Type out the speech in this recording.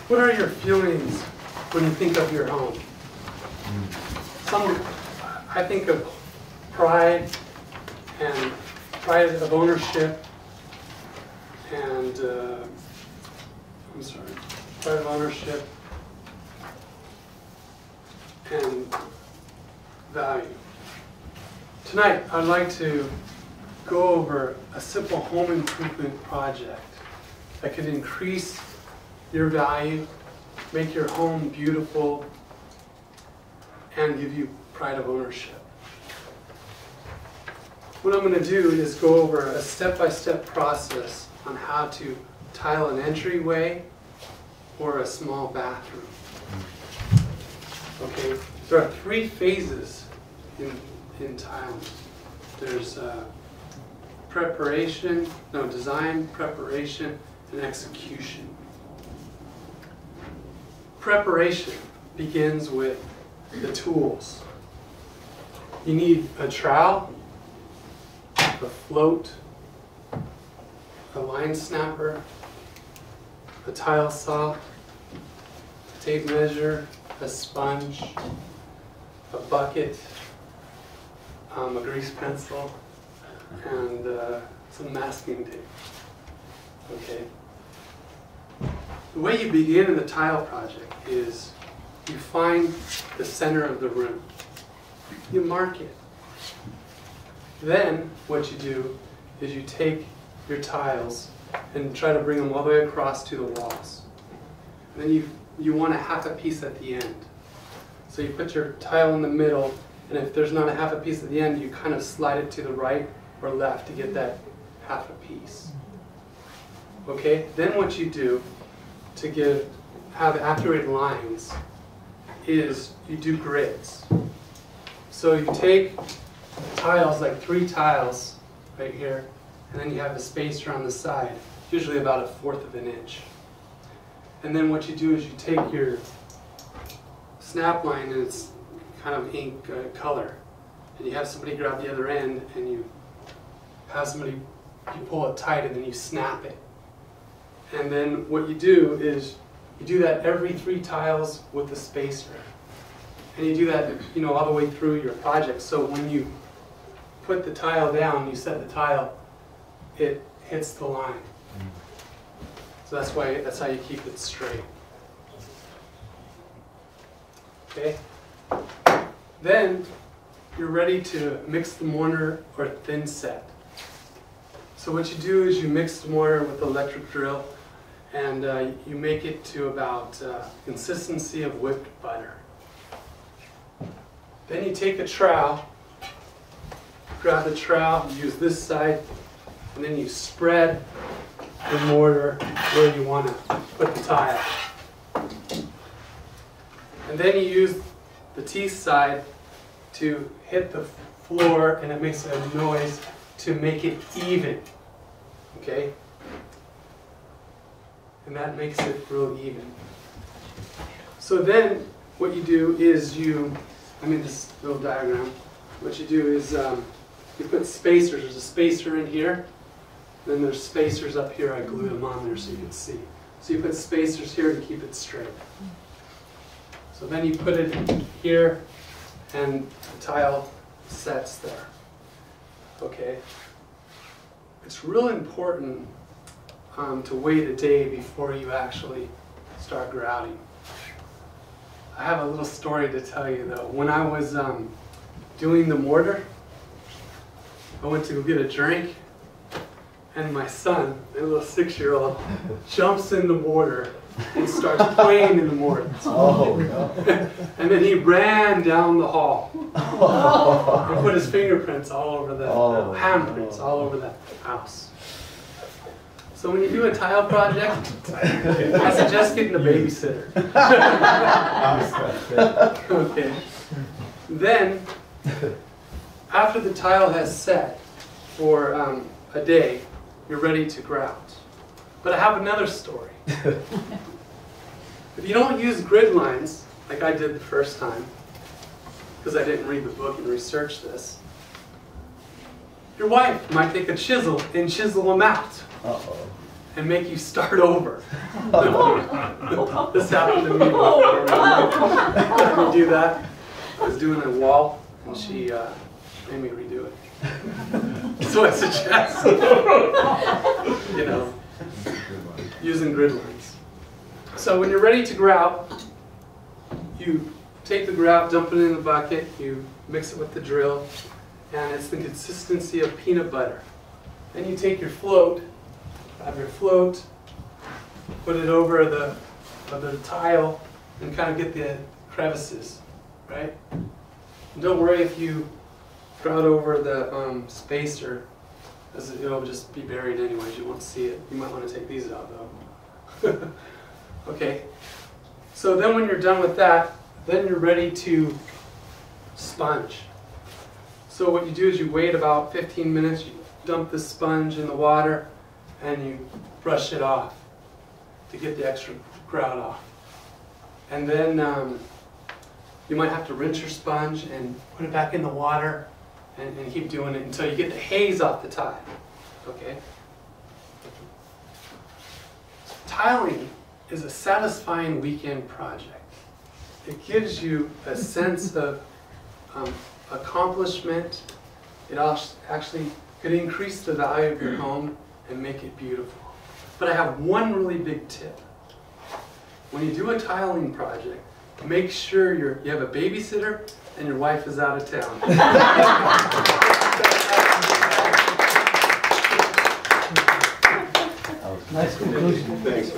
What are your feelings when you think of your home? I think of pride and pride of ownership and, pride of ownership and value. Tonight, I'd like to go over a simple home improvement project that could increase your value, make your home beautiful, and give you pride of ownership. What I'm going to do is go over a step-by-step process on how to tile an entryway or a small bathroom. Okay, there are 3 phases in tiling. There's design, preparation, and execution. Preparation begins with the tools. You need a trowel, a float, a line snapper, a tile saw, a tape measure, a sponge, a bucket, a grease pencil, and some masking tape. Okay. The way you begin in the tile project is you find the center of the room. You mark it. Then what you do is you take your tiles and try to bring them all the way across to the walls. And then you want a half a piece at the end. So you put your tile in the middle, and if there's not a half a piece at the end, you kind of slide it to the right or left to get that half a piece. Okay? Then what you do to have accurate lines is you do grids. So you take tiles, like 3 tiles right here, and then you have a spacer on the side, usually about 1/4 of an inch. And then what you do is you take your snap line, and it's kind of ink color, and you have somebody grab the other end, and you pull it tight, and then you snap it. And then what you do is you do that every 3 tiles with the spacer. And you do that, all the way through your project. So when you put the tile down, you set the tile, it hits the line. So that's how you keep it straight. Okay? Then you're ready to mix the mortar or thin set. So what you do is you mix the mortar with the electric drill, and you make it to about consistency of whipped butter. Then you take a trowel, grab the trowel, use this side, and then you spread the mortar where you want to put the tile. And then you use the teeth side to hit the floor, and it makes a noise to make it even. Okay? And that makes it real even. So then what you do is this little diagram, what you do is you put spacers. There's a spacer in here, then there's spacers up here. I glued them on there so you can see. So you put spacers here to keep it straight. So then you put it here, and the tile sets there. Okay? It's real important to wait a day before you actually start grouting. I have a little story to tell you though. When I was doing the mortar, I went to go get a drink, and my son, a little 6-year-old, jumps in the mortar and starts playing in the mortar. Oh, no. And then he ran down the hall and put his fingerprints all over handprints all over the house. So when you do a tile project, I suggest getting a babysitter. Okay. Then, after the tile has set for a day, you're ready to grout. But I have another story. If you don't use grid lines, like I did the first time, because I didn't read the book and research this, your wife might take a chisel and chisel them out. Uh-oh. and make you start over. This happened to me before. We do that. I was doing a wall, and she made me redo it. So I suggest, you know, using grid lines. So when you're ready to grout, you take the grout, dump it in the bucket, you mix it with the drill, and it's the consistency of peanut butter. Then you take your float, grab your float, put it over the tile, and kind of get the crevices, right? And don't worry if you grout over the spacer, as it'll just be buried anyways. You won't see it. You might want to take these out though. Okay. So then when you're done with that, then you're ready to sponge. So what you do is you wait about 15 minutes, you dump the sponge in the water, and you brush it off to get the extra grout off. And then you might have to rinse your sponge and put it back in the water and keep doing it until you get the haze off the tile. Okay? Tiling is a satisfying weekend project. It gives you a sense of accomplishment. It actually could increase the value of your home and make it beautiful. But I have one really big tip. When you do a tiling project, make sure you have a babysitter and your wife is out of town. Nice conclusion. Thanks.